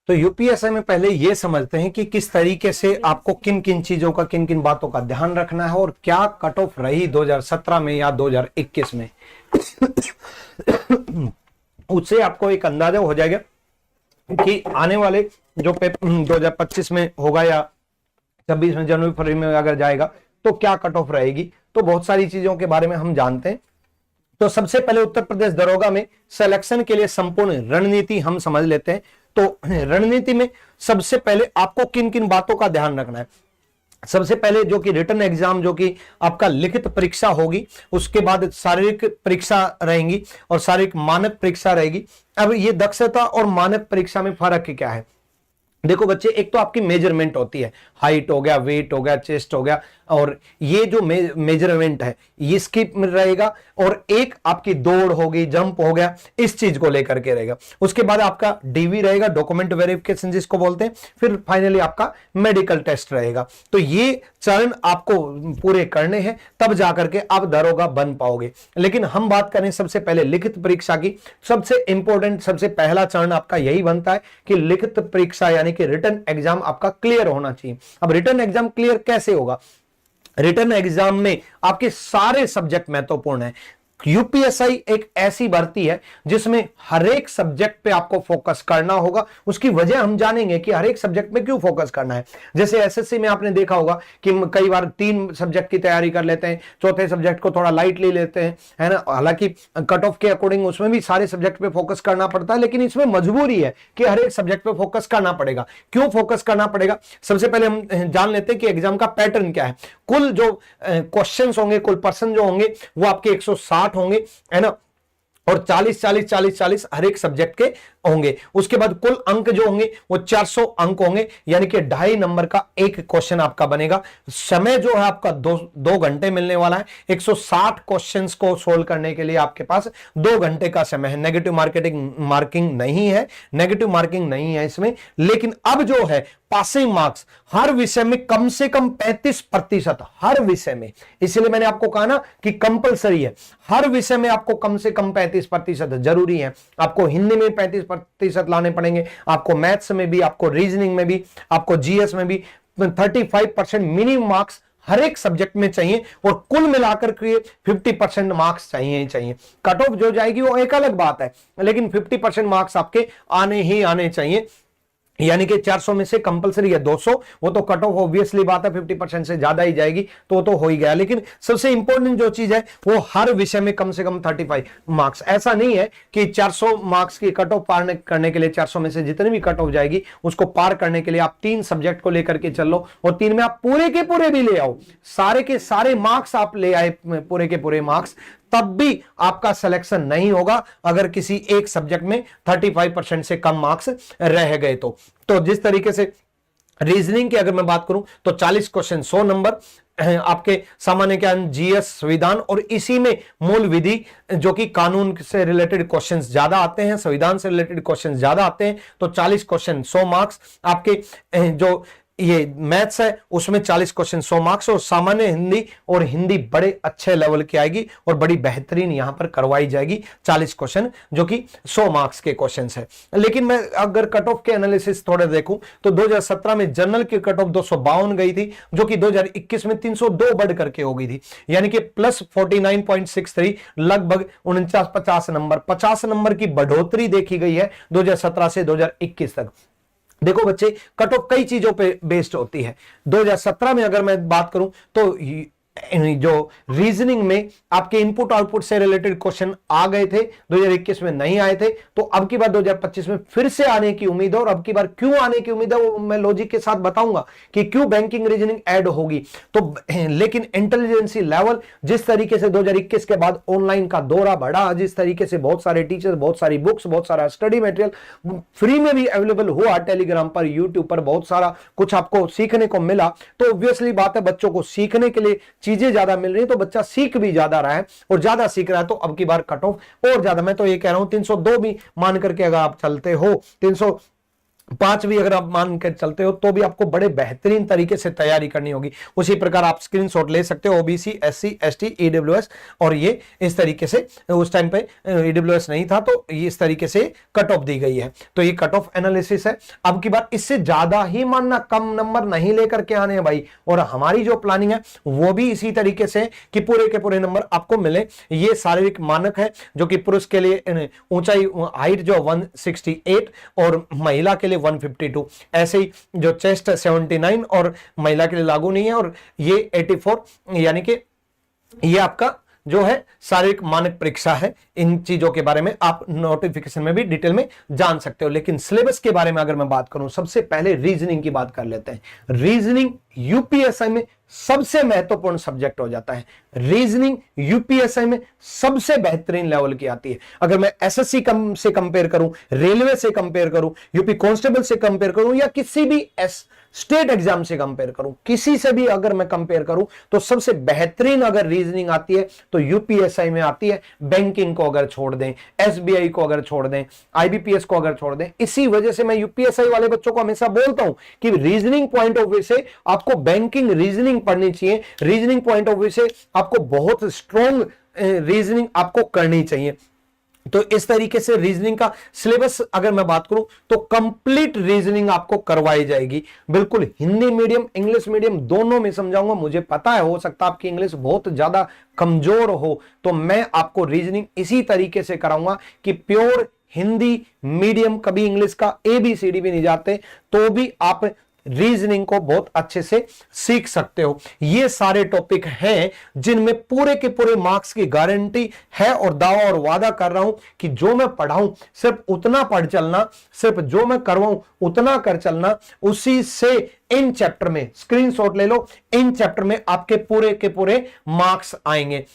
तो यूपीएससी में पहले ये समझते हैं कि किस तरीके से आपको किन किन चीजों का, किन किन बातों का ध्यान रखना है और क्या कट ऑफ रही 2017 में या 2021 में। उससे आपको एक अंदाजा हो जाएगा कि आने वाले जो 2025 में होगा या 26 में, जनवरी फरवरी में अगर जाएगा तो क्या कट ऑफ रहेगी। तो बहुत सारी चीजों के बारे में हम जानते हैं। तो सबसे पहले उत्तर प्रदेश दरोगा में सिलेक्शन के लिए संपूर्ण रणनीति हम समझ लेते हैं। तो रणनीति में सबसे पहले आपको किन किन बातों का ध्यान रखना है। सबसे पहले जो कि रिटन एग्जाम, जो कि आपका लिखित परीक्षा होगी, उसके बाद शारीरिक परीक्षा रहेंगी और शारीरिक मानक परीक्षा रहेगी। अब ये दक्षता और मानक परीक्षा में फर्क क्या है। देखो बच्चे, एक तो आपकी मेजरमेंट होती है, हाइट हो गया, वेट हो गया, चेस्ट हो गया, और ये जो मेजरमेंट है इसकी रहेगा, और एक आपकी दौड़ होगी, जंप हो गया, इस चीज को लेकर के रहेगा। उसके बाद आपका डीवी रहेगा, डॉक्यूमेंट वेरिफिकेशन जिसको बोलते हैं। फिर फाइनली आपका मेडिकल टेस्ट रहेगा। तो ये चरण आपको पूरे करने हैं, तब जाकर के आप दरोगा बन पाओगे। लेकिन हम बात करें सबसे पहले लिखित परीक्षा की। सबसे इंपॉर्टेंट, सबसे पहला चरण आपका यही बनता है कि लिखित परीक्षा यानी कि रिटन एग्जाम आपका क्लियर होना चाहिए। अब रिटन एग्जाम क्लियर कैसे होगा। रिटन एग्जाम में आपके सारे सब्जेक्ट महत्वपूर्ण है। यूपीएससी एक ऐसी भर्ती है जिसमें हर एक सब्जेक्ट पे आपको फोकस करना होगा। उसकी वजह हम जानेंगे कि हर एक सब्जेक्ट में क्यों फोकस करना है। जैसे एसएससी में आपने देखा होगा कि कई बार 3 सब्जेक्ट की तैयारी कर लेते हैं, चौथे सब्जेक्ट को थोड़ा लाइटली लेते हैं, है ना। हालांकि कट ऑफ के अकॉर्डिंग उसमें भी सारे सब्जेक्ट पे फोकस करना पड़ता है, लेकिन इसमें मजबूरी है कि हर एक सब्जेक्ट पे फोकस करना पड़ेगा। क्यों फोकस करना पड़ेगा, सबसे पहले हम जान लेते हैं कि एग्जाम का पैटर्न क्या है। कुल जो क्वेश्चन होंगे, कुल पर्सन जो होंगे वो आपके 160 होंगे, है ना, और 40 हर एक सब्जेक्ट के होंगे। उसके बाद कुल अंक जो होंगे वो 400 अंक होंगे, यानी कि 2.5 नंबर का एक क्वेश्चन आपका बनेगा। समय जो है आपका 2 घंटे मिलने वाला है। 160 क्वेश्चंस को सोल्व करने के लिए आपके पास 2 घंटे का समय है। नेगेटिव मार्किंग नहीं है, नेगेटिव मार्किंग नहीं है इसमें। लेकिन अब जो है पासिंग मार्क्स हर विषय में कम से कम 35%, हर विषय में। इसलिए मैंने आपको कहा ना कि कंपलसरी है, हर विषय में आपको कम से कम 35% जरूरी है। आपको हिंदी में 35% लाने पड़ेंगे, आपको मैथ्स में भी, आपको रीजनिंग में भी, आपको जीएस में भी 35% मिनिमम मार्क्स हर एक सब्जेक्ट में चाहिए, और कुल मिलाकर के 50% मार्क्स चाहिए ही चाहिए। कट ऑफ जो जाएगी वो एक अलग बात है, लेकिन 50% मार्क्स आपके आने ही आने चाहिए। यानी कि 400 में से कंपलसरी है 200, वो तो कट ऑफ ऑब्वियसली बात है 50% से ज्यादा ही जाएगी, तो हो ही गया। लेकिन सबसे इंपॉर्टेंट जो चीज है वो हर विषय में कम से कम 35 मार्क्स। ऐसा नहीं है कि 400 मार्क्स की कट ऑफ पार करने के लिए 400 में से जितनी भी कट ऑफ जाएगी उसको पार करने के लिए आप 3 सब्जेक्ट को लेकर के चल लो, और 3 में आप पूरे के पूरे भी ले आओ, सारे के सारे मार्क्स आप ले आए, पूरे के पूरे मार्क्स, तब भी आपका सिलेक्शन नहीं होगा अगर किसी एक सब्जेक्ट में 35% से कम मार्क्स रह गए तो जिस तरीके से रीजनिंग की अगर मैं बात करूं तो 40 क्वेश्चन 100 नंबर आपके सामान्य ज्ञान, जीएस, संविधान, और इसी में मूल विधि जो कि कानून से रिलेटेड क्वेश्चंस ज्यादा आते हैं, संविधान से रिलेटेड क्वेश्चंस ज्यादा आते हैं। तो 40 क्वेश्चन 100 मार्क्स आपके, जो ये मैथ्स है उसमें 40 क्वेश्चन 100 मार्क्स, और सामान्य हिंदी, और हिंदी बड़े अच्छे लेवल की आएगी और बड़ी बेहतरीन यहां पर करवाई जाएगी 40 क्वेश्चन जो कि 100 मार्क्स के क्वेश्चंस है। लेकिन मैं अगर कट ऑफ के एनालिसिस थोड़े देखूं तो 2017 में जनरल की कट ऑफ 252 गई थी, जो कि 2021 में 302 बढ़ करके हो गई थी, यानी कि प्लस 49.63, लगभग 49-50 नंबर, 50 नंबर की बढ़ोतरी देखी गई है 2017 से 2021 तक। देखो बच्चे, कट ऑफ कई चीजों पे बेस्ड होती है। 2017 में अगर मैं बात करूं तो जो रीजनिंग में आपके इनपुट आउटपुट से रिलेटेड क्वेश्चन आ गए थे, 2021 में नहीं आए थे, तो अब की बार 2025 में फिर से आने की उम्मीद है। और अब की बार क्यों आने की उम्मीद है वो मैं लॉजिक के साथ बताऊंगा कि क्यों बैंकिंग रीजनिंग ऐड होगी। तो लेकिन इंटेलिजेंसी लेवल जिस तरीके से 2021 के बाद ऑनलाइन का दौरा बढ़ा, जिस तरीके से बहुत सारे टीचर, बहुत सारी बुक्स, बहुत सारा स्टडी मटेरियल फ्री में भी अवेलेबल हुआ, टेलीग्राम पर, यूट्यूब पर बहुत सारा कुछ आपको सीखने को मिला, तो ऑब्वियसली बात है बच्चों को सीखने के लिए चीजें ज्यादा मिल रही है, तो बच्चा सीख भी ज्यादा रहा है और ज्यादा सीख रहा है। तो अब की बार कट ऑफ और ज्यादा, मैं तो ये कह रहा हूं 302 भी मान करके अगर आप चलते हो, 5 भी अगर आप मान के चलते हो तो भी आपको बड़े बेहतरीन तरीके से तैयारी करनी होगी। उसी प्रकार आप स्क्रीनशॉट ले सकते हो ओबीसी, एससी, एसटी, ईडब्ल्यूएस, और ये इस तरीके से उस टाइम पे ईडब्ल्यूएस नहीं था तो ये इस तरीके से कट ऑफ दी गई है। तो ये कट ऑफ एनालिसिस है। अब की बार इससे ज्यादा ही मानना, कम नंबर नहीं लेकर के आने हैं भाई। और हमारी जो प्लानिंग है वो भी इसी तरीके से कि पूरे के पूरे नंबर आपको मिले। ये शारीरिक मानक है जो कि पुरुष के लिए ऊंचाई हाइट जो 168 और महिला के लिए 152, ऐसे ही जो चेस्ट 79 और महिला के लिए लागू नहीं है, और ये 84, यानी कि ये आपका जो है शारीरिक मानक परीक्षा है। इन चीजों के बारे में आप नोटिफिकेशन में भी डिटेल में जान सकते हो। लेकिन सिलेबस के बारे में अगर मैं बात करूं, सबसे पहले रीजनिंग की बात कर लेते हैं। रीजनिंग यूपीएसआई में सबसे महत्वपूर्ण सब्जेक्ट हो जाता है। रीजनिंग यूपीएसआई में सबसे बेहतरीन लेवल की आती है। अगर मैं एसएससी से कंपेयर करूं, रेलवे से कंपेयर करूं, यूपी कांस्टेबल से कंपेयर करूं, या किसी भी स्टेट एग्जाम से कंपेयर करूं, किसी से भी अगर मैं कंपेयर करूं, तो सबसे बेहतरीन अगर रीजनिंग आती है तो यूपीएसआई में आती है। बैंकिंग को अगर छोड़ दें, एसबीआई को अगर छोड़ दें, आईबीपीएस को अगर छोड़ दें, इसी वजह से मैं यूपीएसआई वाले बच्चों को हमेशा बोलता हूं कि रीजनिंग पॉइंट ऑफ व्यू से आपको बैंकिंग रीजनिंग पढ़नी चाहिए। रीजनिंग पॉइंट ऑफ व्यू से आपको बहुत स्ट्रॉन्ग रीजनिंग आपको करनी चाहिए। तो इस तरीके से रीजनिंग का सिलेबस अगर मैं बात करूं तो कंप्लीट रीजनिंग आपको करवाई जाएगी। बिल्कुल हिंदी मीडियम, इंग्लिश मीडियम दोनों में समझाऊंगा। मुझे पता है हो सकता है आपकी इंग्लिश बहुत ज्यादा कमजोर हो, तो मैं आपको रीजनिंग इसी तरीके से कराऊंगा कि प्योर हिंदी मीडियम, कभी इंग्लिश का ABCD भी नहीं जाते तो भी आप रीजनिंग को बहुत अच्छे से सीख सकते हो। ये सारे टॉपिक हैं जिनमें पूरे के पूरे मार्क्स की गारंटी है, और दावा और वादा कर रहा हूं कि जो मैं पढ़ाऊं सिर्फ उतना पढ़ चलना, सिर्फ जो मैं करवाऊं उतना कर चलना। उसी से इन चैप्टर में स्क्रीनशॉट ले लो, इन चैप्टर में आपके पूरे के पूरे मार्क्स आएंगे।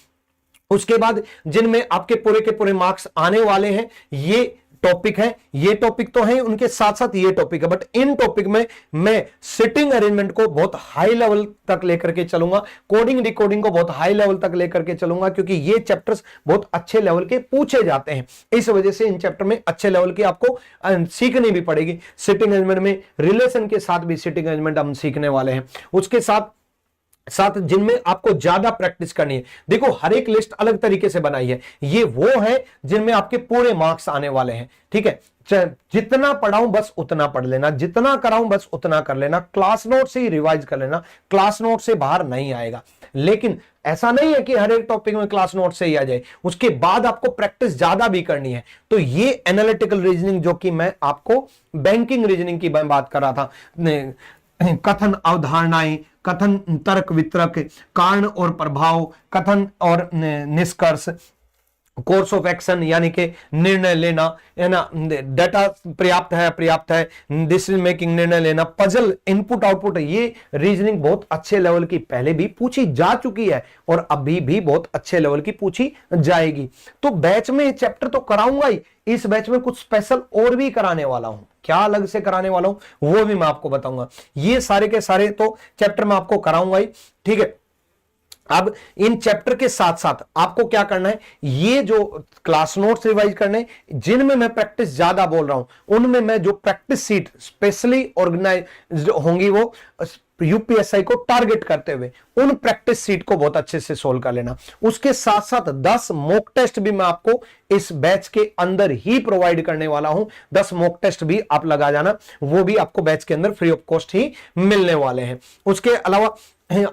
उसके बाद जिनमें आपके पूरे के पूरे मार्क्स आने वाले हैं, ये टॉपिक है, ये टॉपिक तो है, उनके साथ साथ ये टॉपिक है। बट इन टॉपिक में मैं सिटिंग अरेंजमेंट को बहुत हाई लेवल तक लेकर के चलूंगा, कोडिंग डिकोडिंग को बहुत हाई लेवल तक लेकर के चलूंगा, क्योंकि ये चैप्टर्स बहुत अच्छे लेवल के पूछे जाते हैं। इस वजह से इन चैप्टर में अच्छे लेवल की आपको सीखनी भी पड़ेगी। सिटिंग अरेंजमेंट में रिलेशन के साथ भी सिटिंग अरेंजमेंट हम सीखने वाले हैं। उसके साथ जिनमें आपको ज्यादा प्रैक्टिस करनी है। देखो हर एक लिस्ट अलग तरीके से बनाई है, ये वो है जिनमें आपके पूरे मार्क्स आने वाले हैं। ठीक है, जितना पढ़ाऊं बस उतना पढ़ लेना, जितना कराऊं बस उतना कर लेना, क्लास नोट से ही रिवाइज कर लेना, क्लास नोट से बाहर नहीं आएगा। लेकिन ऐसा नहीं है कि हर एक टॉपिक में क्लास नोट से ही आ जाए, उसके बाद आपको प्रैक्टिस ज्यादा भी करनी है। तो ये एनालिटिकल रीजनिंग जो कि मैं आपको बैंकिंग रीजनिंग की बात कर रहा था, कथन अवधारणाएं, कथन तर्क वितरक, कारण और प्रभाव, कथन और निष्कर्ष, कोर्स ऑफ एक्शन यानी कि निर्णय लेना, है ना, डाटा पर्याप्त है अपर्याप्त है, डिसीजन मेकिंग निर्णय लेना, पजल, इनपुट आउटपुट, ये रीजनिंग बहुत अच्छे लेवल की पहले भी पूछी जा चुकी है और अभी भी बहुत अच्छे लेवल की पूछी जाएगी। तो बैच में चैप्टर तो कराऊंगा ही, इस बैच में कुछ स्पेशल और भी कराने वाला हूं। क्या अलग से कराने वाला हूं वो भी मैं आपको बताऊंगा। ये सारे के सारे तो चैप्टर मैं आपको कराऊंगा ही। ठीक है, अब इन चैप्टर के साथ साथ आपको क्या करना है, ये जो क्लास नोट्स रिवाइज करने, जिनमें मैं प्रैक्टिस ज्यादा बोल रहा हूं उनमें मैं जो प्रैक्टिस सीट स्पेशली ऑर्गेनाइज होंगी वो यूपीएसआई को टारगेट करते हुए उन प्रैक्टिस सीट को बहुत अच्छे से सोल्व कर लेना। उसके साथ साथ 10 मॉक टेस्ट भी मैं आपको इस बैच के अंदर ही प्रोवाइड करने वाला हूं। 10 मॉक टेस्ट भी आप लगा जाना, वो भी आपको बैच के अंदर फ्री ऑफ कॉस्ट ही मिलने वाले हैं। उसके अलावा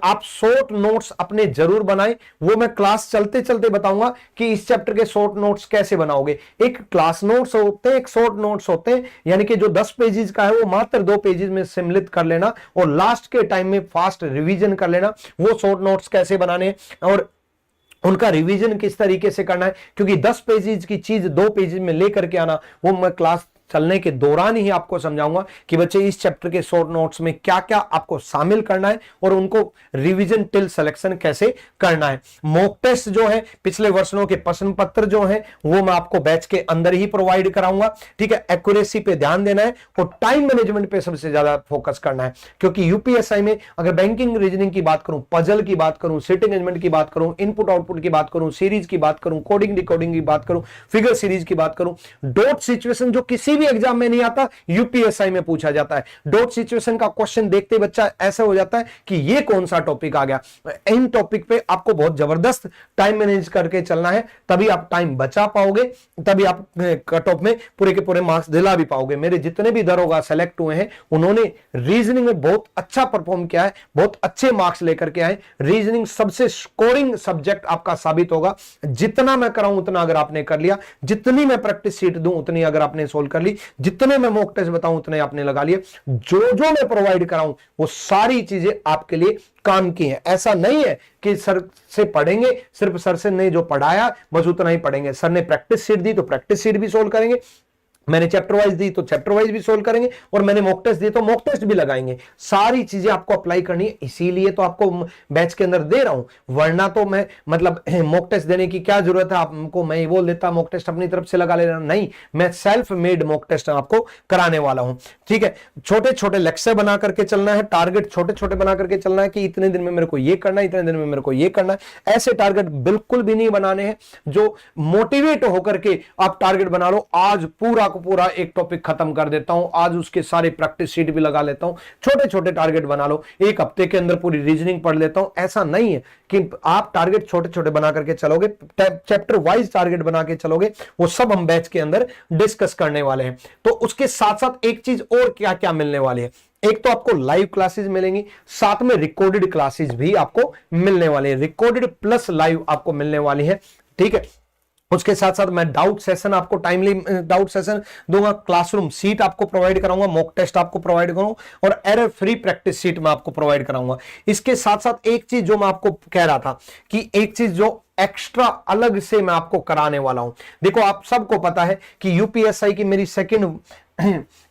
आप शॉर्ट नोट्स अपने जरूर बनाएं, वो मैं क्लास चलते चलते बताऊंगा कि इस चैप्टर के शॉर्ट नोट्स कैसे बनाओगे। एक क्लास नोट्स होते हैं, एक शॉर्ट नोट्स होते हैं, यानी कि जो 10 पेजेस का है वो मात्र 2 पेजेस में सम्मिलित कर लेना और लास्ट के टाइम में फास्ट रिवीजन कर लेना। वो शॉर्ट नोट्स कैसे बनाने और उनका रिवीजन किस तरीके से करना है, क्योंकि 10 पेजेस की चीज 2 पेजेस में लेकर के आना, वो मैं क्लास चलने के दौरान ही आपको समझाऊंगा कि बच्चे इस चैप्टर के शॉर्ट नोट्स में क्या क्या आपको शामिल करना है और उनको रिवीजन टिल सिलेक्शन कैसे करना है। मॉक टेस्ट जो है, पिछले वर्षों के प्रश्न पत्र जो है, वो मैं आपको बैच के अंदर ही प्रोवाइड कराऊंगा। ठीक है, एक्यूरेसी पे ध्यान देना है और टाइम मैनेजमेंट पे सबसे ज्यादा फोकस करना है, क्योंकि यूपीएसआई में अगर बैंकिंग रीजनिंग की बात करूं, पजल की बात करूं, सिटिंग अरेंजमेंट की बात करूं, इनपुट आउटपुट की बात करूं, सीरीज की बात करूं, कोडिंग डिकोडिंग की बात करूं, फिगर सीरीज की बात करूं, डॉट सिचुएशन जो किसी भी एग्जाम में नहीं आता, यूपीएसआई में पूछा जाता है। डॉट सिचुएशन का क्वेश्चन देखते बच्चा ऐसा हो जाता है कि ये कौन सा टॉपिक आ गया। इन टॉपिक पे आपको बहुत जबरदस्त टाइम मैनेज करके चलना है, तभी आप टाइम बचा पाओगे, तभी आप कट ऑफ में पूरे के पूरे मार्क्स दिला भी पाओगे। मेरे जितने भी दरोगा सेलेक्ट हुए हैं उन्होंने रीजनिंग में बहुत अच्छा परफॉर्म किया है, बहुत अच्छे मार्क्स लेकर के आए। रीजनिंग सबसे स्कोरिंग सब्जेक्ट आपका साबित होगा। जितना मैं कराऊं उतना अगर आपने कर लिया, जितनी मैं प्रैक्टिस शीट दूं उतनी अगर आपने सोल्व कर ली, जितने मैं मॉक टेस्ट बताऊं उतने आपने लगा लिए, जो जो मैं प्रोवाइड कराऊं वो सारी चीजें आपके लिए काम की है। ऐसा नहीं है कि सर से पढ़ेंगे, सिर्फ सर से ने जो पढ़ाया बस उतना ही पढ़ेंगे। सर ने प्रैक्टिस शीट दी तो प्रैक्टिस शीट भी सोल्व करेंगे, मैंने चैप्टर वाइज दी तो चैप्टर वाइज भी सोल्व करेंगे, और मैंने मॉक टेस्ट दी तो मॉक टेस्ट भी लगाएंगे। सारी चीजें आपको अप्लाई करनी है, इसीलिए तो आपको बैच के अंदर दे रहा हूं, वरना तो मैं मतलब मॉक टेस्ट देने की क्या जरूरत है आपको, मैं बोल देता मॉक टेस्ट अपनी तरफ से लगा लेना। नहीं, मैं सेल्फ मेड मॉक टेस्ट आपको कराने वाला हूं। ठीक है, छोटे छोटे लेक्चर बना करके चलना है, टारगेट छोटे छोटे बना करके चलना है कि इतने दिन में मेरे को ये करना है, इतने दिन में मेरे को ये करना है। ऐसे टारगेट बिल्कुल भी नहीं बनाने हैं जो मोटिवेट होकर के आप टारगेट बना लो, आज पूरा पूरा एक टॉपिक खत्म कर देता हूं, आज उसके सारे प्रैक्टिस शीट भी लगा लेता हूं। छोटे छोटे टारगेट बना लो, एक हफ्ते के अंदर पूरी रीजनिंग पढ़ लेता हूं। ऐसा नहीं है कि आप टारगेट छोटे छोटे बना करके चलोगे, चैप्टर वाइज टारगेट बना के चलोगे, वो सब हम बैच के अंदर डिस्कस करने वाले हैं। तो उसके साथ साथ एक चीज और क्या क्या मिलने वाली है, एक तो आपको लाइव क्लासेस मिलेंगी, साथ में रिकॉर्डेड क्लासेस भी आपको मिलने वाली है, रिकॉर्डेड प्लस लाइव आपको मिलने वाली है। ठीक है, उसके साथ साथ मैं डाउट सेशन आपको टाइमली डाउट सेशन दूंगा, क्लासरूम सीट आपको प्रोवाइड कराऊंगा, मॉक टेस्ट आपको प्रोवाइड करूंगा, और एरर फ्री प्रैक्टिस सीट मैं आपको प्रोवाइड कराऊंगा। इसके साथ साथ एक चीज जो मैं आपको कह रहा था कि एक चीज जो एक्स्ट्रा अलग से मैं आपको कराने वाला हूं। देखो, आप सबको पता है कि यूपीएसआई की मेरी सेकंड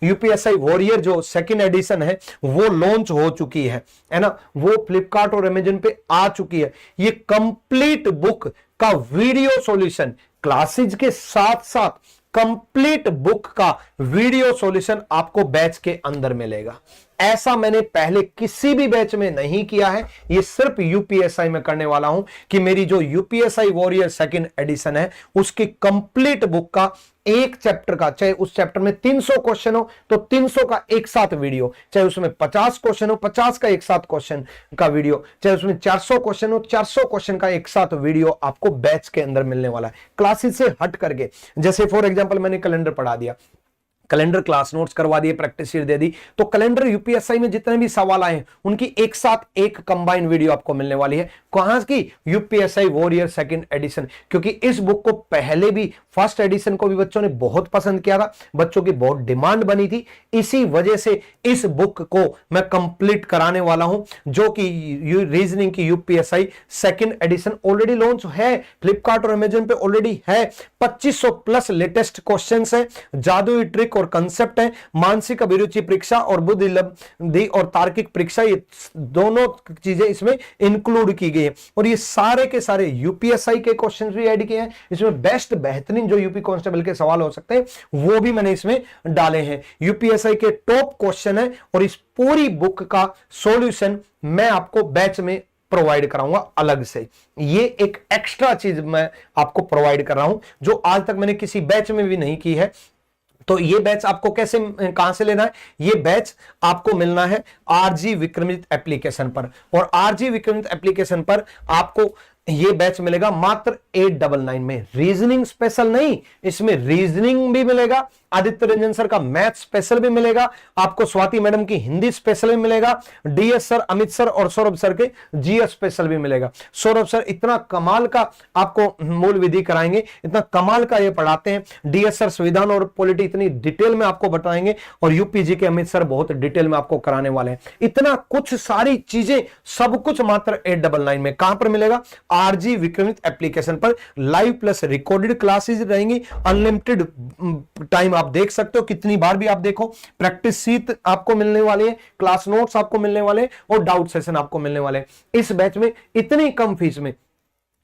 यूपीएसआई वॉरियर जो सेकंड एडिशन है वो लॉन्च हो चुकी है ना, वो फ्लिपकार्ट और अमेजन पे आ चुकी है। ये कंप्लीट बुक का वीडियो सॉल्यूशन, क्लासेज के साथ साथ कंप्लीट बुक का वीडियो सॉल्यूशन आपको बैच के अंदर मिलेगा। ऐसा मैंने पहले किसी भी बैच में नहीं किया है, ये सिर्फ यूपीएसआई में करने वाला हूं कि मेरी जो यूपीएसआई वॉरियर सेकंड एडिशन है उसकी कंप्लीट बुक का एक चैप्टर का, चाहे उस चैप्टर में 300 क्वेश्चन हो तो 300 का एक साथ वीडियो, चाहे उसमें 50 क्वेश्चन हो 50 का एक साथ क्वेश्चन का वीडियो, चाहे उसमें 400 क्वेश्चन हो 400 क्वेश्चन का एक साथ वीडियो आपको बैच के अंदर मिलने वाला है, क्लासेस से हट करके। जैसे फॉर एग्जांपल मैंने कैलेंडर पढ़ा दिया, कैलेंडर क्लास नोट्स करवा दिए, प्रैक्टिस शीट दे दी, तो कैलेंडर यूपीएसआई में जितने भी सवाल आए उनकी एक साथ एक कंबाइन वीडियो आपको मिलने वाली है। कहां की? यूपीएसआई वॉरियर सेकंड एडिशन, क्योंकि इस बुक को पहले भी फर्स्ट एडिशन को भी बच्चों ने बहुत पसंद किया था, बच्चों की बहुत डिमांड बनी थी, इसी वजह से इस बुक को मैं कंप्लीट कराने वाला हूं, जो कि रीजनिंग की UPSI second edition already launch है, फ्लिपकार्ट और अमेजन पे ऑलरेडी है। 2500 प्लस लेटेस्ट क्वेश्चंस है, जादुई ट्रिक और कंसेप्ट है, मानसिक अभिरुचि परीक्षा और बुद्धि और तार्किक परीक्षा, ये दोनों चीजें इसमें इंक्लूड की गई है। और ये सारे के सारे यूपीएसआई के क्वेश्चन भी ऐड किए हैं, इसमें बेस्ट बेहतरीन जो यूपी कांस्टेबल के सवाल हो सकते हैं वो भी मैंने इसमें डाले हैं। यूपीएसआई के टॉप क्वेश्चन है और इस पूरी बुक का सॉल्यूशन मैं आपको बैच में प्रोवाइड कराऊंगा अलग से। ये एक एक्स्ट्रा चीज मैं आपको प्रोवाइड कर रहा हूं जो आज तक मैंने किसी बैच में भी नहीं की है। तो ये बैच आपको कैसे, कहां से लेना है? ये बैच आपको मिलना है आरजी विक्रमित एप्लीकेशन पर, और आरजी विक्रमित एप्लीकेशन पर आपको ये बैच मिलेगा मात्र 899 में। रीजनिंग स्पेशल नहीं, इसमें रीजनिंग भी मिलेगा, आदित्य रंजन सर का मैथ स्पेशल भी मिलेगा, आपको स्वाति मैडम की हिंदी स्पेशल भी मिलेगा, डीएस सर, अमित सर और सौरभ सर के जीएस स्पेशल भी मिलेगा। सौरभ सर इतना कमाल का आपको मूल विधि कराएंगे, इतना कमाल का ये पढ़ाते हैं। डीएस सर संविधान और पॉलिटी इतनी डिटेल में आपको बताएंगे, और यूपीजी के अमित सर बहुत डिटेल में आपको कराने वाले हैं। इतना कुछ सारी चीजें सब कुछ मात्र 899 में। कहां पर मिलेगा? आरजी विक्रमित एप्लीकेशन पर लाइव प्लस रिकॉर्डेड क्लासेस रहेंगी, अनलिमिटेड टाइम आप देख सकते हो, कितनी बार भी आप देखो। प्रैक्टिस शीट आपको मिलने वाले हैं, क्लास नोट्स आपको मिलने वाले हैं, और डाउट सेशन आपको मिलने वाले हैं। इस बैच में इतनी कम फीस में,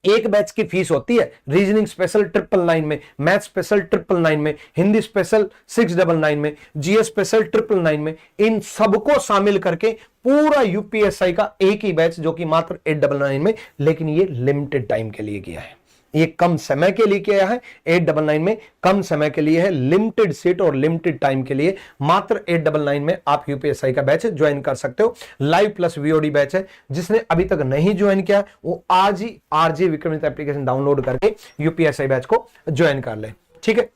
एक बैच की फीस होती है रीजनिंग स्पेशल 999 में, मैथ स्पेशल 999 में, हिंदी स्पेशल 699 में, जीएस स्पेशल 999 में। इन सबको शामिल करके पूरा यूपीएसआई का एक ही बैच जो कि मात्र 899 में, लेकिन ये लिमिटेड टाइम के लिए किया है। ये कम समय के लिए किया है 899 में, कम समय के लिए है, लिमिटेड सीट और लिमिटेड टाइम के लिए। मात्र 899 में आप यूपीएसआई का बैच ज्वाइन कर सकते हो। लाइव प्लस वीओडी बैच है। जिसने अभी तक नहीं ज्वाइन किया वो आज ही आरजे विक्रमित एप्लीकेशन डाउनलोड करके यूपीएसआई बैच को ज्वाइन कर ले। ठीक है,